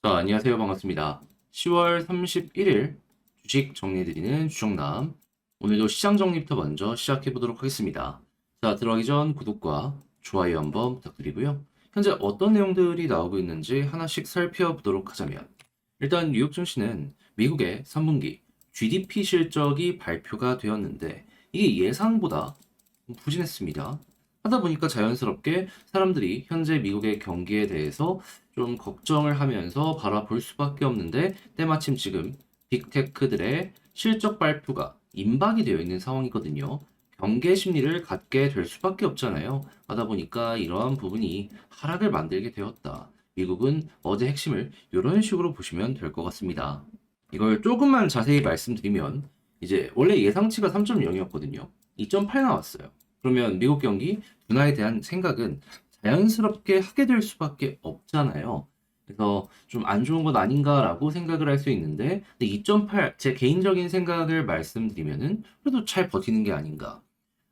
자, 안녕하세요. 반갑습니다. 10월 31일 주식 정리해드리는 주정남. 오늘도 시장 정리부터 먼저 시작해 보도록 하겠습니다. 자, 들어가기 전 구독과 좋아요 한번 부탁드리고요. 현재 어떤 내용들이 나오고 있는지 하나씩 살펴보도록 하자면, 일단 뉴욕 증시는 미국의 3분기 GDP 실적이 발표가 되었는데, 이게 예상보다 부진했습니다. 하다 보니까 자연스럽게 사람들이 현재 미국의 경기에 대해서 좀 걱정을 하면서 바라볼 수밖에 없는데, 때마침 지금 빅테크들의 실적 발표가 임박이 되어 있는 상황이거든요. 경계 심리를 갖게 될 수밖에 없잖아요. 하다 보니까 이러한 부분이 하락을 만들게 되었다. 미국은 어제 핵심을 이런 식으로 보시면 될 것 같습니다. 이걸 조금만 자세히 말씀드리면, 이제 원래 예상치가 3.0이었거든요. 2.8 나왔어요. 그러면 미국 경기 둔화에 대한 생각은 자연스럽게 하게 될 수밖에 없잖아요. 그래서 좀 안 좋은 것 아닌가라고 생각을 할 수 있는데, 2.8, 제 개인적인 생각을 말씀드리면은 그래도 잘 버티는 게 아닌가.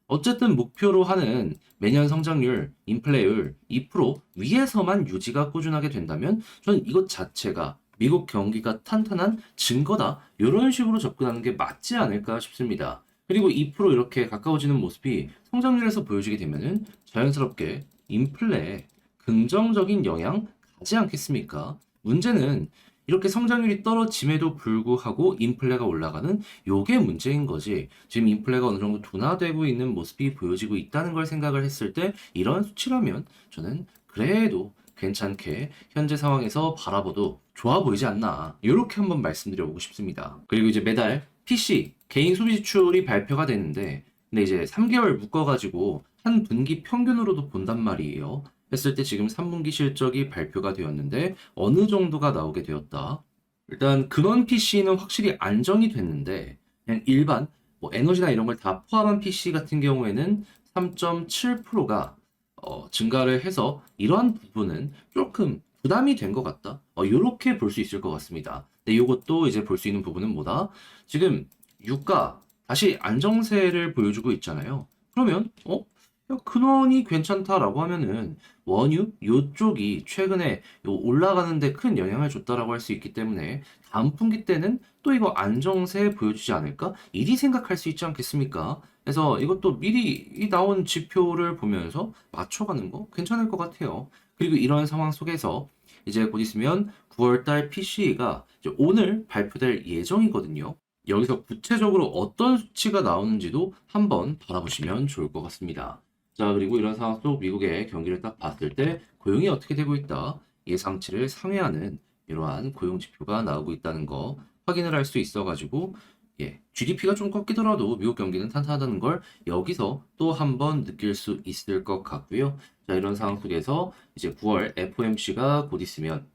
어쨌든 목표로 하는 매년 성장률, 인플레율 2% 위에서만 유지가 꾸준하게 된다면 저는 이것 자체가 미국 경기가 탄탄한 증거다. 이런 식으로 접근하는 게 맞지 않을까 싶습니다. 그리고 2% 이렇게 가까워지는 모습이 성장률에서 보여지게 되면은 자연스럽게 인플레에 긍정적인 영향 가지 않겠습니까? 문제는 이렇게 성장률이 떨어짐에도 불구하고 인플레가 올라가는 요게 문제인 거지. 지금 인플레가 어느 정도 둔화되고 있는 모습이 보여지고 있다는 걸 생각을 했을 때 이런 수치라면 저는 그래도 괜찮게 현재 상황에서 바라봐도 좋아 보이지 않나. 이렇게 한번 말씀드려보고 싶습니다. 그리고 이제 매달 PC 개인 소비 지출이 발표가 되는데, 근데 이제 3개월 묶어가지고 한 분기 평균으로도 본단 말이에요. 했을 때 지금 3분기 실적이 발표가 되었는데 어느 정도가 나오게 되었다. 일단 근원 PC는 확실히 안정이 됐는데, 그냥 일반 뭐 에너지나 이런 걸 다 포함한 PC 같은 경우에는 3.7%가 증가를 해서 이러한 부분은 조금 부담이 된 것 같다. 이렇게 볼 수 있을 것 같습니다. 근데 이것도 이제 볼 수 있는 부분은 뭐다? 지금 유가 다시 안정세를 보여주고 있잖아요. 그러면 야, 근원이 괜찮다라고 하면은 원유 요쪽이 최근에 요 올라가는데 큰 영향을 줬다라고 할 수 있기 때문에 다음 분기 때는 또 이거 안정세 보여주지 않을까? 이리 생각할 수 있지 않겠습니까? 그래서 이것도 미리 이 나온 지표를 보면서 맞춰가는 거 괜찮을 것 같아요. 그리고 이런 상황 속에서 이제 곧 있으면 9월달 PCE가 오늘 발표될 예정이거든요. 여기서 구체적으로 어떤 수치가 나오는지도 한번 바라보시면 좋을 것 같습니다. 자, 그리고 이런 상황 속 미국의 경기를 딱 봤을 때 고용이 어떻게 되고 있다. 예상치를 상회하는 이러한 고용 지표가 나오고 있다는 거 확인을 할 수 있어가지고, GDP가 좀 꺾이더라도 미국 경기는 탄탄하다는 걸 여기서 또 한번 느낄 수 있을 것 같고요. 자, 이런 상황 속에서 이제 9월 FOMC가 곧 있으면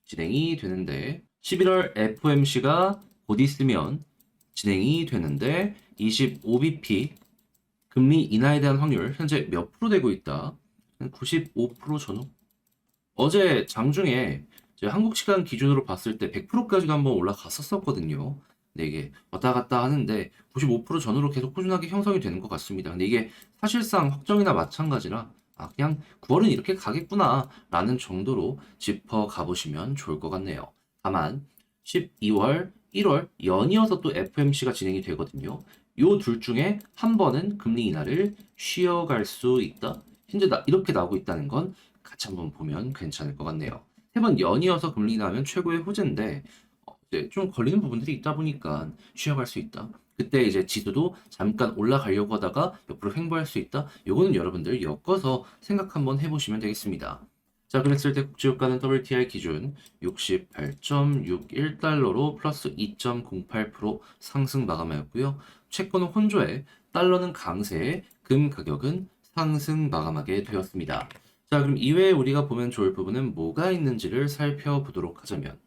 진행이 되는데, 11월 FOMC가 곧 있으면 진행이 되는데 25bp 금리 인하에 대한 확률 현재 몇 프로 되고 있다? 95% 전후? 어제 장중에 한국 시간 기준으로 봤을 때 100%까지 한번 올라갔었거든요. 근데 이게 왔다 갔다 하는데 95% 전후로 계속 꾸준하게 형성이 되는 것 같습니다. 근데 이게 사실상 확정이나 마찬가지라 그냥 9월은 이렇게 가겠구나 라는 정도로 짚어 가보시면 좋을 것 같네요. 다만 12월, 1월 연이어서 또 FOMC가 진행이 되거든요. 요 둘 중에 한 번은 금리 인하를 쉬어갈 수 있다. 현재 이렇게 나오고 있다는 건 같이 한번 보면 괜찮을 것 같네요. 세 번 연이어서 금리 인하면 최고의 호재인데 이제 좀 걸리는 부분들이 있다 보니까 쉬어갈 수 있다. 그때 이제 지수도 잠깐 올라가려고 하다가 옆으로 횡보할 수 있다. 요거는 여러분들 엮어서 생각 한번 해보시면 되겠습니다. 자, 그랬을 때 국제유가는 WTI 기준 68.61달러로 플러스 2.08% 상승 마감하였고요. 채권은 혼조에 달러는 강세에 금 가격은 상승 마감하게 되었습니다. 자, 그럼 이외에 우리가 보면 좋을 부분은 뭐가 있는지를 살펴보도록 하자면,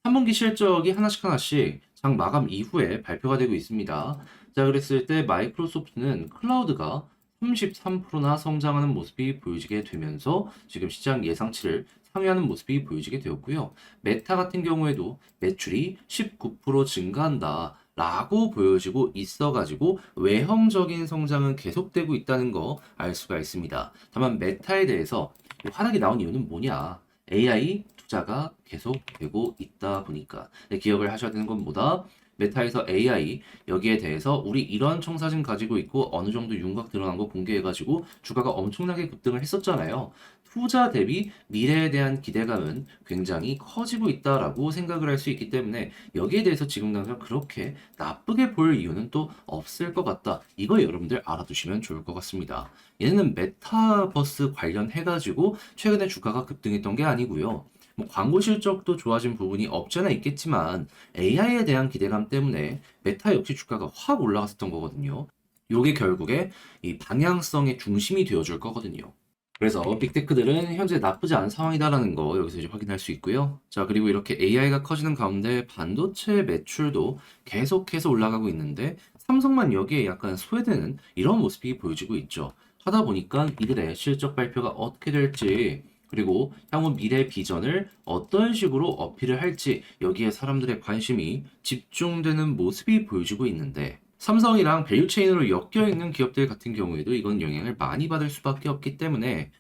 3분기 실적이 하나씩 하나씩 장 마감 이후에 발표가 되고 있습니다. 자, 그랬을 때 마이크로소프트는 클라우드가 33%나 성장하는 모습이 보여지게 되면서 지금 시장 예상치를 상회하는 모습이 보여지게 되었고요. 메타 같은 경우에도 매출이 19% 증가한다. 라고 보여지고 있어가지고 외형적인 성장은 계속되고 있다는 거 알 수가 있습니다. 다만 메타에 대해서 하락이 나온 이유는 뭐냐? AI 투자가 계속되고 있다 보니까 기억을 하셔야 되는 건 뭐다? 메타에서 AI 여기에 대해서 우리 이런 청사진 가지고 있고 어느 정도 윤곽 드러난 거 공개해가지고 주가가 엄청나게 급등을 했었잖아요. 투자 대비 미래에 대한 기대감은 굉장히 커지고 있다라고 생각을 할 수 있기 때문에 여기에 대해서 지금 당장 그렇게 나쁘게 볼 이유는 또 없을 것 같다. 이거 여러분들 알아두시면 좋을 것 같습니다. 얘는 메타버스 관련해가지고 최근에 주가가 급등했던 게 아니고요. 뭐 광고 실적도 좋아진 부분이 없잖아 있겠지만 AI에 대한 기대감 때문에 메타 역시 주가가 확 올라갔었던 거거든요. 요게 결국에 이 방향성의 중심이 되어줄 거거든요. 그래서 빅테크들은 현재 나쁘지 않은 상황이다라는 거 여기서 이제 확인할 수 있고요. 자, 그리고 이렇게 AI가 커지는 가운데 반도체 매출도 계속해서 올라가고 있는데 삼성만 여기에 약간 소외되는 이런 모습이 보여지고 있죠. 하다 보니까 이들의 실적 발표가 어떻게 될지 그리고 향후 미래 비전을 어떤 식으로 어필을 할지 여기에 사람들의 관심이 집중되는 모습이 보여지고 있는데 삼성이랑 밸류체인으로 엮여 있는 기업들 같은 경우에도 이건 영향을 많이 받을 수밖에 없기 때문에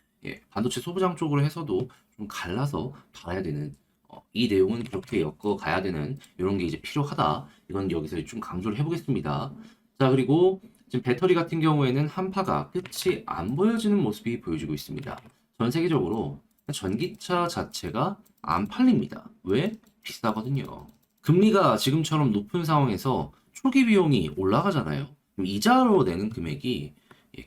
반도체 소부장 쪽으로 해서도 좀 갈라서 봐야 되는 이 내용은 그렇게 엮어 가야 되는 이런 게 이제 필요하다. 이건 여기서 좀 강조를 해보겠습니다. 자, 그리고 지금 배터리 같은 경우에는 한파가 끝이 안 보여지는 모습이 보여지고 있습니다. 전 세계적으로 전기차 자체가 안 팔립니다. 왜? 비싸거든요. 금리가 지금처럼 높은 상황에서 초기 비용이 올라가잖아요. 그럼 이자로 내는 금액이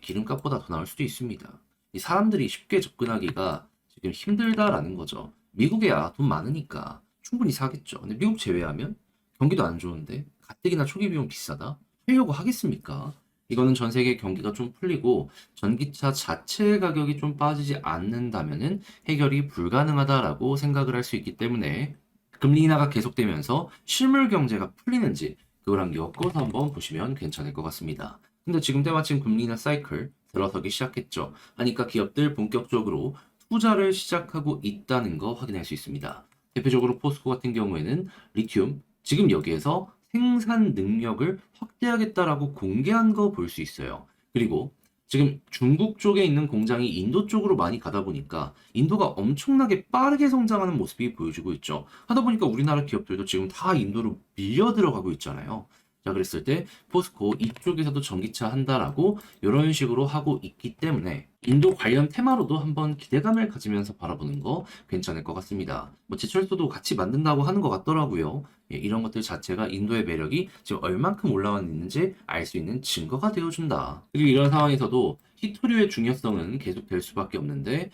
기름값보다 더 나올 수도 있습니다. 이 사람들이 쉽게 접근하기가 지금 힘들다라는 거죠. 미국에야 돈 많으니까 충분히 사겠죠. 근데 미국 제외하면 경기도 안 좋은데 가뜩이나 초기 비용 비싸다? 하려고 하겠습니까? 이거는 전 세계 경기가 좀 풀리고 전기차 자체 가격이 좀 빠지지 않는다면은 해결이 불가능하다라고 생각을 할 수 있기 때문에 금리 인하가 계속되면서 실물 경제가 풀리는지 그거랑 엮어서 한번 보시면 괜찮을 것 같습니다. 근데 지금 때마침 금리 인하 사이클 들어서기 시작했죠. 하니까 기업들 본격적으로 투자를 시작하고 있다는 거 확인할 수 있습니다. 대표적으로 포스코 같은 경우에는 리튬, 지금 여기에서 생산 능력을 확대하겠다라고 공개한 거 볼 수 있어요. 그리고 지금 중국 쪽에 있는 공장이 인도 쪽으로 많이 가다 보니까 인도가 엄청나게 빠르게 성장하는 모습이 보여지고 있죠. 하다 보니까 우리나라 기업들도 지금 다 인도로 밀려 들어가고 있잖아요. 자, 그랬을 때 포스코 이쪽에서도 전기차 한다라고 이런 식으로 하고 있기 때문에 인도 관련 테마로도 한번 기대감을 가지면서 바라보는 거 괜찮을 것 같습니다. 뭐 제철소도 같이 만든다고 하는 것 같더라고요. 이런 것들 자체가 인도의 매력이 지금 얼만큼 올라왔는지 알 수 있는 증거가 되어준다. 그리고 이런 상황에서도 히토류의 중요성은 계속될 수밖에 없는데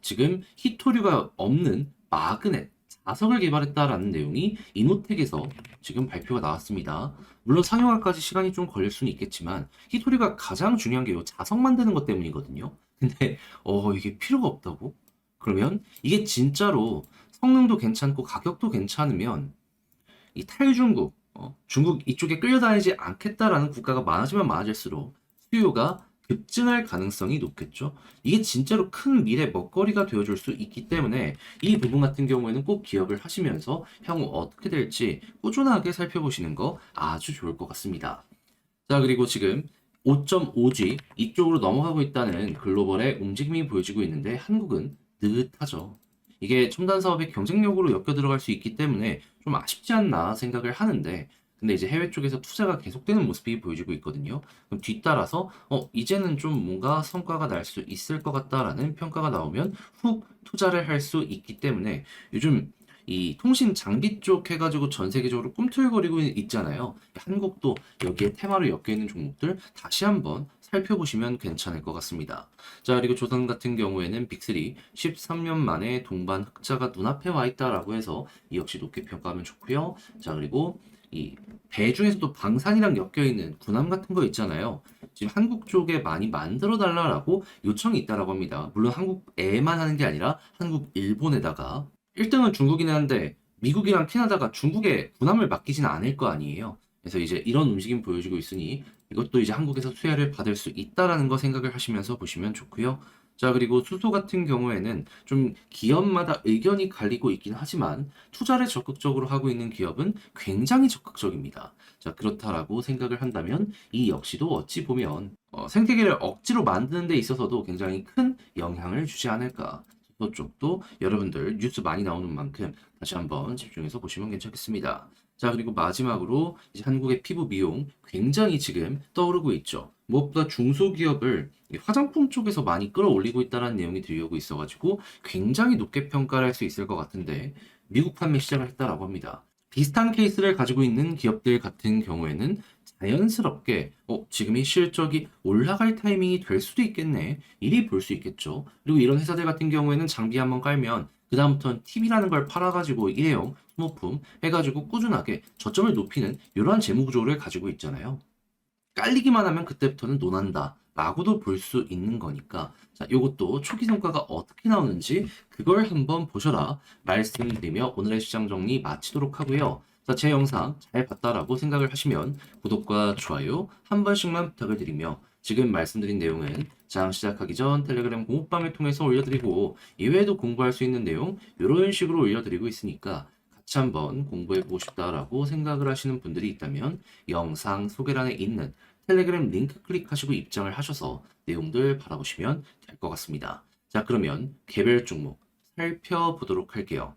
지금 히토류가 없는 마그넷 자석을 개발했다라는 내용이 이노텍에서 지금 발표가 나왔습니다. 물론 상용화까지 시간이 좀 걸릴 수는 있겠지만 히토리가 가장 중요한 게 요 자석 만드는 것 때문이거든요. 근데 이게 필요가 없다고? 그러면 이게 진짜로 성능도 괜찮고 가격도 괜찮으면 이 탈중국, 중국 이쪽에 끌려다니지 않겠다라는 국가가 많아지면 많아질수록 수요가 급증할 가능성이 높겠죠. 이게 진짜로 큰 미래 먹거리가 되어줄 수 있기 때문에 이 부분 같은 경우에는 꼭 기억을 하시면서 향후 어떻게 될지 꾸준하게 살펴보시는 거 아주 좋을 것 같습니다. 자, 그리고 지금 5.5G 이쪽으로 넘어가고 있다는 글로벌의 움직임이 보여지고 있는데 한국은 느긋하죠. 이게 첨단 사업의 경쟁력으로 엮여 들어갈 수 있기 때문에 좀 아쉽지 않나 생각을 하는데 근데 이제 해외 쪽에서 투자가 계속되는 모습이 보여지고 있거든요. 그럼 뒤따라서 이제는 좀 뭔가 성과가 날 수 있을 것 같다라는 평가가 나오면 훅 투자를 할 수 있기 때문에 요즘 이 통신 장비 쪽 해가지고 전 세계적으로 꿈틀거리고 있잖아요. 한국도 여기에 테마로 엮여 있는 종목들 다시 한번 살펴보시면 괜찮을 것 같습니다. 자, 그리고 조선 같은 경우에는 빅3 13년 만에 동반 흑자가 눈앞에 와 있다라고 해서 이 역시 높게 평가하면 좋고요. 자, 그리고 이 배 중에서도 방산이랑 엮여 있는 군함 같은 거 있잖아요. 지금 한국 쪽에 많이 만들어 달라라고 요청이 있다라고 합니다. 물론 한국에만 하는 게 아니라 한국, 일본에다가 1등은 중국이긴 한데 미국이랑 캐나다가 중국에 군함을 맡기지는 않을 거 아니에요. 그래서 이제 이런 움직임 보여주고 있으니 이것도 이제 한국에서 수혜를 받을 수 있다라는 거 생각을 하시면서 보시면 좋고요. 자, 그리고 수소 같은 경우에는 좀 기업마다 의견이 갈리고 있긴 하지만 투자를 적극적으로 하고 있는 기업은 굉장히 적극적입니다. 자, 그렇다라고 생각을 한다면 이 역시도 어찌 보면 생태계를 억지로 만드는 데 있어서도 굉장히 큰 영향을 주지 않을까. 쪽도 여러분들 뉴스 많이 나오는 만큼 다시 한번 집중해서 보시면 괜찮겠습니다. 자, 그리고 마지막으로 이제 한국의 피부 미용 굉장히 지금 떠오르고 있죠. 무엇보다 중소기업을 이 화장품 쪽에서 많이 끌어올리고 있다는 내용이 들려오고 있어가지고 굉장히 높게 평가를 할 수 있을 것 같은데 미국 판매 시작을 했다라고 합니다. 비슷한 케이스를 가지고 있는 기업들 같은 경우에는 자연스럽게 지금이 실적이 올라갈 타이밍이 될 수도 있겠네. 이리 볼 수 있겠죠. 그리고 이런 회사들 같은 경우에는 장비 한번 깔면 그다음부터는 팁이라는 걸 팔아가지고 일회용, 소모품 해가지고 꾸준하게 저점을 높이는 이러한 재무 구조를 가지고 있잖아요. 깔리기만 하면 그때부터는 논한다. 라고도 볼 수 있는 거니까 자, 요것도 초기 성과가 어떻게 나오는지 그걸 한번 보셔라 말씀드리며 오늘의 시장 정리 마치도록 하고요. 자, 제 영상 잘 봤다라고 생각을 하시면 구독과 좋아요 한 번씩만 부탁을 드리며 지금 말씀드린 내용은 장 시작하기 전 텔레그램 공부방을 통해서 올려드리고 이외에도 공부할 수 있는 내용 이런 식으로 올려드리고 있으니까 같이 한번 공부해보고 싶다라고 생각을 하시는 분들이 있다면 영상 소개란에 있는 텔레그램 링크 클릭하시고 입장을 하셔서 내용들 바라보시면 될 것 같습니다. 자, 그러면 개별 종목 살펴보도록 할게요.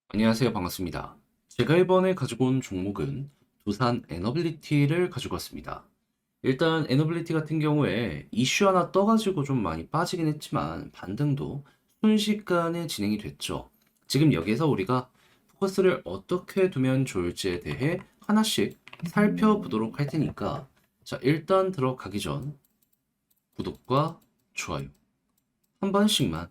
안녕하세요. 반갑습니다. 제가 이번에 가지고 온 종목은 두산 에너빌리티를 가지고 왔습니다. 일단 에너빌리티 같은 경우에 이슈 하나 떠가지고 좀 많이 빠지긴 했지만 반등도 순식간에 진행이 됐죠. 지금 여기에서 우리가 포커스를 어떻게 두면 좋을지에 대해 하나씩 살펴보도록 할 테니까 자, 일단 들어가기 전 구독과 좋아요 한 번씩만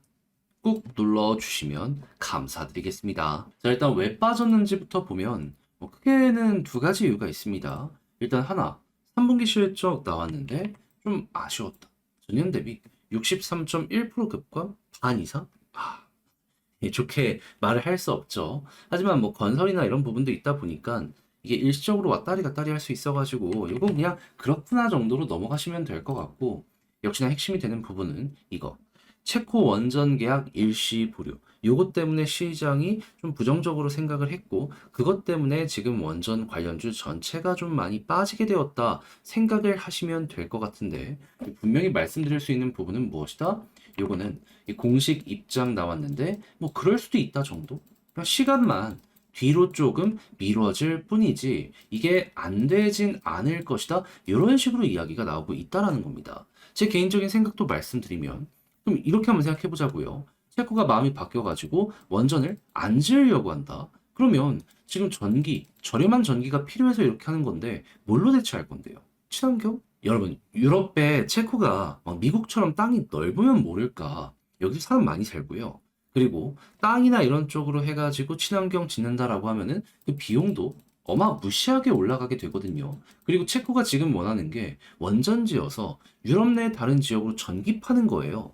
꾹 눌러주시면 감사드리겠습니다. 자, 일단 왜 빠졌는지부터 보면 크게는 두 가지 이유가 있습니다. 일단 하나, 3분기 실적 나왔는데 좀 아쉬웠다. 전년 대비 63.1% 급과 반 이상? 좋게 말을 할 수 없죠. 하지만 뭐 건설이나 이런 부분도 있다 보니까 이게 일시적으로 왔다리 갔다리 할 수 있어가지고 이건 그냥 그렇구나 정도로 넘어가시면 될 것 같고 역시나 핵심이 되는 부분은 이거 체코 원전 계약 일시 보류 요것 때문에 시장이 좀 부정적으로 생각을 했고 그것 때문에 지금 원전 관련주 전체가 좀 많이 빠지게 되었다 생각을 하시면 될 것 같은데 분명히 말씀드릴 수 있는 부분은 무엇이다? 요거는 이 공식 입장 나왔는데 뭐 그럴 수도 있다 정도? 그냥 시간만 뒤로 조금 미뤄질 뿐이지 이게 안 되진 않을 것이다 이런 식으로 이야기가 나오고 있다라는 겁니다. 제 개인적인 생각도 말씀드리면 그럼 이렇게 한번 생각해 보자고요. 체코가 마음이 바뀌어가지고 원전을 안 지으려고 한다. 그러면 지금 저렴한 전기가 필요해서 이렇게 하는 건데 뭘로 대체할 건데요? 친환경? 여러분, 유럽에 체코가 막 미국처럼 땅이 넓으면 모를까. 여기서 사람 많이 살고요. 그리고 땅이나 이런 쪽으로 해가지고 친환경 짓는다라고 하면은 그 비용도 어마무시하게 올라가게 되거든요. 그리고 체코가 지금 원하는 게 원전 지어서 유럽 내 다른 지역으로 전기 파는 거예요.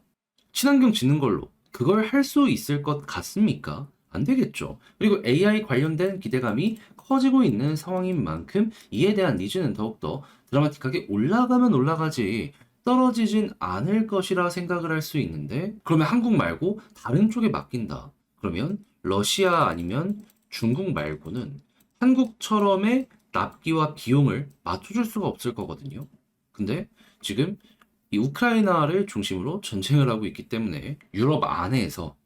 친환경 짓는 걸로 그걸 할 수 있을 것 같습니까? 안 되겠죠. 그리고 AI 관련된 기대감이 커지고 있는 상황인 만큼 이에 대한 니즈는 더욱더 드라마틱하게 올라가면 올라가지 떨어지진 않을 것이라 생각을 할 수 있는데 그러면 한국 말고 다른 쪽에 맡긴다. 그러면 러시아 아니면 중국 말고는 한국처럼의 납기와 비용을 맞춰줄 수가 없을 거거든요. 근데 지금 이 우크라이나를 중심으로 전쟁을 하고 있기 때문에 유럽 안에서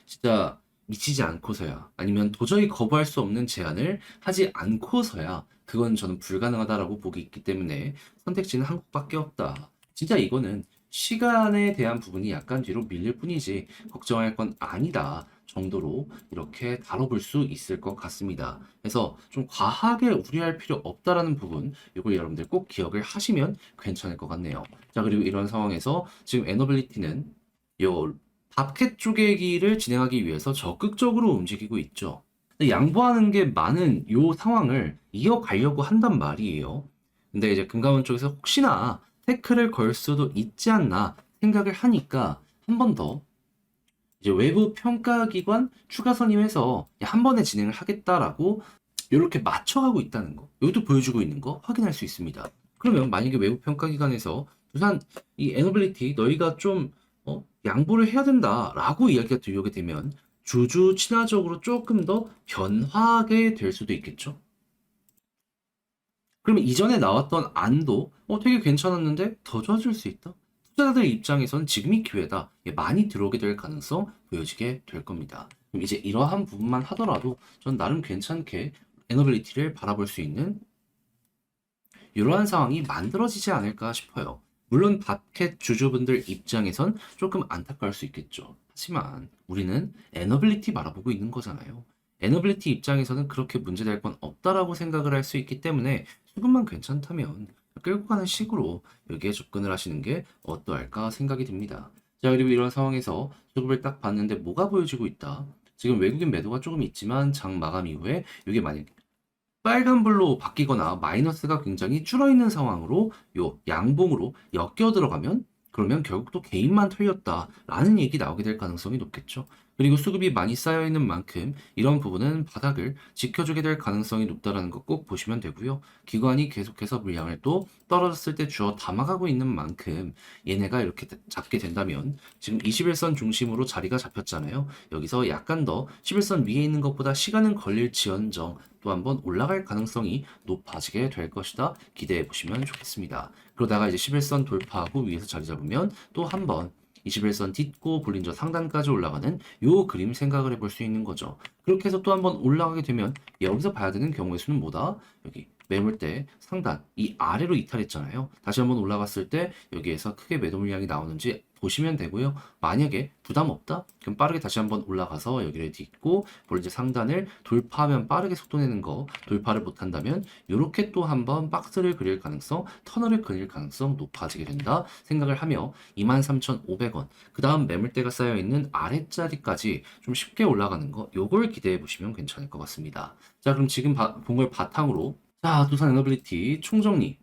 진짜 미치지 않고서야 아니면 도저히 거부할 수 없는 제안을 하지 않고서야 그건 저는 불가능하다라고 보기 있기 때문에 선택지는 한국밖에 없다. 진짜 이거는 시간에 대한 부분이 약간 뒤로 밀릴 뿐이지 걱정할 건 아니다 정도로 이렇게 다뤄볼 수 있을 것 같습니다. 그래서 좀 과하게 우려할 필요 없다라는 부분 이걸 여러분들 꼭 기억을 하시면 괜찮을 것 같네요. 자, 그리고 이런 상황에서 지금 에너빌리티는 요 밥캣 쪼개기를 진행하기 위해서 적극적으로 움직이고 있죠. 근데 양보하는 게 많은 요 상황을 이어가려고 한단 말이에요. 근데 이제 금감원 쪽에서 혹시나 태클을 걸 수도 있지 않나 생각을 하니까 한 번 더 이제 외부 평가기관 추가 선임해서 한 번에 진행을 하겠다라고 이렇게 맞춰가고 있다는 거. 여기도 보여주고 있는 거 확인할 수 있습니다. 그러면 만약에 외부 평가기관에서 두산 이 에너빌리티 너희가 좀 양보를 해야 된다라고 이야기가 들려오게 되면 주주 친화적으로 조금 더 변화하게 될 수도 있겠죠. 그러면 이전에 나왔던 안도 되게 괜찮았는데 더 좋아질 수 있다? 투자자들 입장에선 지금이 기회다. 많이 들어오게 될 가능성 보여지게 될 겁니다. 그럼 이제 이러한 부분만 하더라도 전 나름 괜찮게 에너빌리티를 바라볼 수 있는 이러한 상황이 만들어지지 않을까 싶어요. 물론 바켓 주주분들 입장에선 조금 안타까울 수 있겠죠. 하지만 우리는 에너빌리티 바라보고 있는 거잖아요. 에너빌리티 입장에서는 그렇게 문제될 건 없다라고 생각을 할 수 있기 때문에 수급만 괜찮다면 끌고 가는 식으로 여기에 접근을 하시는 게 어떠할까 생각이 듭니다. 자, 그리고 이런 상황에서 수급을 딱 봤는데 뭐가 보여지고 있다. 지금 외국인 매도가 조금 있지만 장 마감 이후에 이게 만약 빨간불로 바뀌거나 마이너스가 굉장히 줄어있는 상황으로 요 양봉으로 엮여 들어가면 그러면 결국 또 개인만 털렸다라는 얘기 나오게 될 가능성이 높겠죠. 그리고 수급이 많이 쌓여 있는 만큼 이런 부분은 바닥을 지켜주게 될 가능성이 높다라는 거 꼭 보시면 되고요. 기관이 계속해서 물량을 또 떨어졌을 때 주어 담아가고 있는 만큼 얘네가 이렇게 잡게 된다면 지금 21선 중심으로 자리가 잡혔잖아요. 여기서 약간 더 11선 위에 있는 것보다 시간은 걸릴지언정 또 한번 올라갈 가능성이 높아지게 될 것이다. 기대해 보시면 좋겠습니다. 그러다가 이제 11선 돌파하고 위에서 자리 잡으면 또 한번 21선 딛고 볼린저 상단까지 올라가는 요 그림 생각을 해볼 수 있는 거죠. 그렇게 해서 또 한번 올라가게 되면 여기서 봐야 되는 경우의 수는 뭐다? 여기 매물대 상단 이 아래로 이탈했잖아요. 다시 한번 올라갔을 때 여기에서 크게 매도 물량이 나오는지 보시면 되고요. 만약에 부담 없다? 그럼 빠르게 다시 한번 올라가서 여기를 딛고 볼린저 상단을 돌파하면 빠르게 속도 내는 거 돌파를 못한다면 이렇게 또 한번 박스를 그릴 가능성, 터널을 그릴 가능성 높아지게 된다 생각을 하며 23,500원 그 다음 매물대가 쌓여있는 아랫자리까지 좀 쉽게 올라가는 거 요걸 기대해 보시면 괜찮을 것 같습니다. 자, 그럼 지금 본 걸 바탕으로 자, 두산 에너빌리티 총정리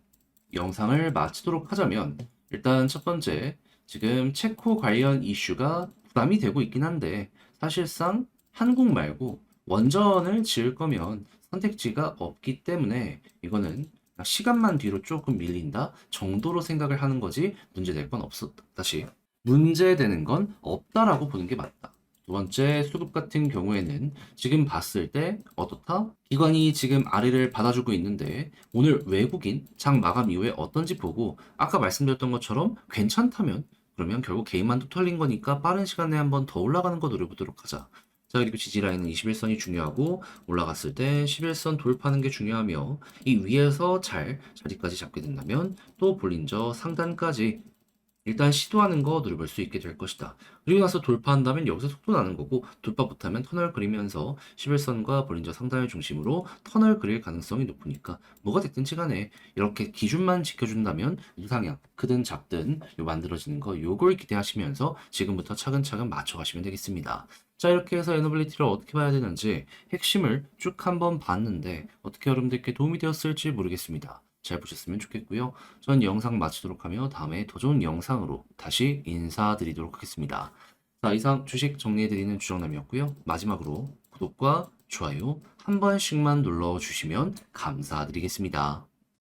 영상을 마치도록 하자면 일단 첫 번째 지금 체코 관련 이슈가 부담이 되고 있긴 한데 사실상 한국 말고 원전을 지을 거면 선택지가 없기 때문에 이거는 시간만 뒤로 조금 밀린다 정도로 생각을 하는 거지 문제될 건 없었다. 다시 문제되는 건 없다라고 보는 게 맞다. 두 번째 수급 같은 경우에는 지금 봤을 때 어떻다? 기관이 지금 아래를 받아주고 있는데 오늘 외국인 장 마감 이후에 어떤지 보고 아까 말씀드렸던 것처럼 괜찮다면 그러면 결국 개인만 또 털린 거니까 빠른 시간 내에 한번 더 올라가는 거 노려보도록 하자. 자, 그리고 지지라인은 21선이 중요하고 올라갔을 때 11선 돌파하는 게 중요하며 이 위에서 잘 자리까지 잡게 된다면 또 볼린저 상단까지 일단 시도하는 거 누려볼 수 있게 될 것이다. 그리고 나서 돌파한다면 여기서 속도 나는 거고 돌파 못하면 터널 그리면서 11선과 볼린저 상단을 중심으로 터널 그릴 가능성이 높으니까 뭐가 됐든지 간에 이렇게 기준만 지켜준다면 우상향 크든 작든 만들어지는 거 요걸 기대하시면서 지금부터 차근차근 맞춰가시면 되겠습니다. 자, 이렇게 해서 에너빌리티를 어떻게 봐야 되는지 핵심을 쭉 한번 봤는데 어떻게 여러분들께 도움이 되었을지 모르겠습니다. 잘 보셨으면 좋겠고요. 전 영상 마치도록 하며 다음에 더 좋은 영상으로 다시 인사드리도록 하겠습니다. 자, 이상 주식 정리해드리는 주정남이었고요. 마지막으로 구독과 좋아요 한 번씩만 눌러주시면 감사드리겠습니다.